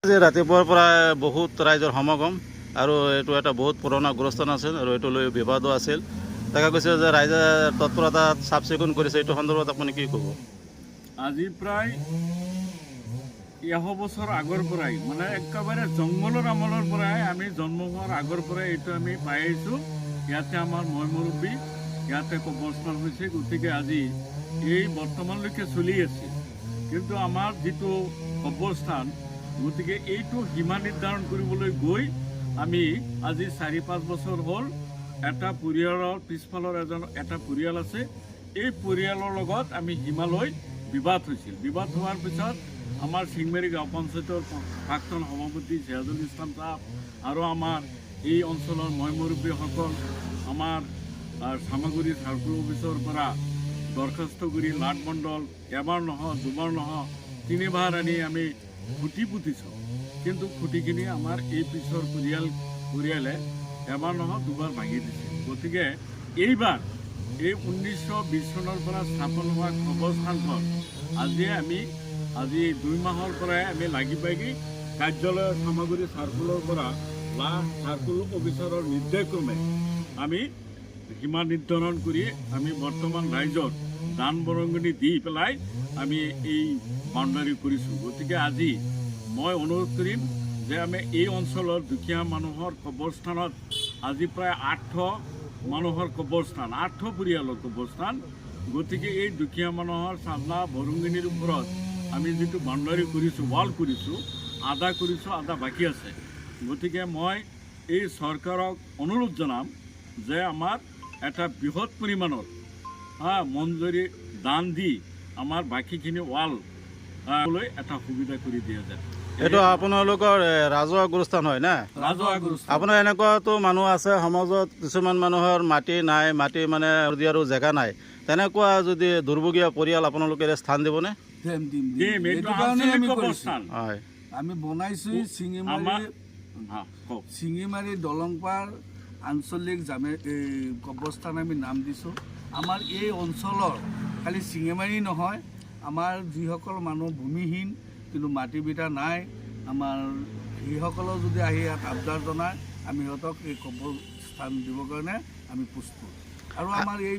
আজি ৰাতিপুৱাৰ পৰা বহুত ৰাইজৰ সমাগম আৰু এইটো এটা বহুত পুৰণা গুৰুস্থান আছিল আৰু এইটো লৈ বিবাদো আছিল। তাকে কৈছে যে ৰাইজে তৎপৰতাত চাফ চিকুণ কৰিছে, এইটো সন্দৰ্ভত আপুনি কি ক'ব? আজি প্ৰায় 100 বছৰ আগৰ পৰাই মানে একেবাৰে জংঘলৰ আমলৰ পৰাই আমি জন্ম হোৱাৰ আগৰ পৰাই এইটো আমি পাই আহিছোঁ। ইয়াতে আমাৰ মই মুৰব্বী, ইয়াতে কবৰস্থান হৈছে, গতিকে আজি এই বৰ্তমানলৈকে চলি আছে। কিন্তু আমাৰ যিটো কবৰস্থান, গতিকে এইটো সীমা নিৰ্ধাৰণ কৰিবলৈ গৈ আমি আজি 4-5 বছৰ হ'ল এটা পৰিয়ালৰ পিছফালৰ এটা পৰিয়াল আছে, এই পৰিয়ালৰ লগত আমি হিমালয় বিবাদ হৈছিল। বিবাদ হোৱাৰ পিছত আমাৰ চিংমাৰী গাঁও পঞ্চায়তৰ প্ৰাক্তন সভাপতি জিয়াদুল ইছলাম সাহেব আৰু আমাৰ এই অঞ্চলৰ মই মুৰব্বীসকল আমাৰ চামাগুৰি চাৰ্কুল অফিচৰ পৰা দৰখাস্ত কৰি লাট মণ্ডল এবাৰ নহয়, দুবাৰ নহয়, 3বাৰ আনি আমি খুঁটি পুতিছোঁ। কিন্তু খুঁটিখিনি আমাৰ এই পিছৰ পৰিয়ালে এবাৰ নহয়, দুবাৰ ভাঙি দিছে। গতিকে এইবাৰ এই 1920 চনৰ পৰা স্থাপন হোৱা কবৰস্থানখন আজি 2 মাহৰ পৰাই আমি লাগি পাইগি কাৰ্যালয়ৰ চামাগুৰি চাৰ্কুলৰ পৰা চাৰ্কুল অফিচাৰৰ নিৰ্দেশক্ৰমে আমি সীমা নিৰ্ধাৰণ কৰি আমি বৰ্তমান ৰাইজৰ দান বৰঙণি দি পেলাই আমি এই বাউণ্ডাৰী কৰিছোঁ। গতিকে আজি মই অনুৰোধ কৰিম যে আমি এই অঞ্চলৰ দুখীয়া মানুহৰ কবৰস্থানত আজি প্ৰায় 800 মানুহৰ কবৰস্থান, 800 পৰিয়ালৰ কবৰস্থান। গতিকে এই দুখীয়া মানুহৰ চান্দা বৰঙণিৰ ওপৰত আমি যিটো বাউণ্ডাৰী কৰিছোঁ, ৱাল কৰিছোঁ, আধা কৰিছোঁ, আধা বাকী আছে। গতিকে মই এই চৰকাৰক অনুৰোধ জনাম যে আমাৰ এটা বৃহৎ পৰিমাণৰ মঞ্জুৰি দান দি আমাৰ বাকীখিনি ৱাল লৈ এটা সুবিধা কৰি দিয়া যায়। এইটো আপোনালোকৰ ৰাজহুৱা গুৰুস্থান হয় না? ৰাজহুৱা গুৰুস্থান। আপোনাৰ এনেকুৱাতো মানুহ আছে সমাজত, কিছুমান মানুহৰ মাটি নাই, মাটি মানে দিয়াৰো জেগা নাই, তেনেকুৱা যদি দুৰ্ভগীয়া পৰিয়াল আপোনালোকে স্থান দিবনে? হয়, আমি বনাইছোঁ চিঙিমাৰী দলংপাৰ আঞ্চলিক কবৰস্থান আমি নাম দিছোঁ। আমাৰ এই অঞ্চলৰ খালি চিঙিমাৰী নহয়, আমাৰ যিসকল মানুহ ভূমিহীন কিন্তু মাটি বিটা নাই, আমাৰ সেইসকলেও যদি আহি ইয়াত আবদাৰ জনায়, আমি সিহঁতক এই কবৰস্থান দিবৰ কাৰণে আমি প্ৰস্তুত। আৰু আমাৰ এই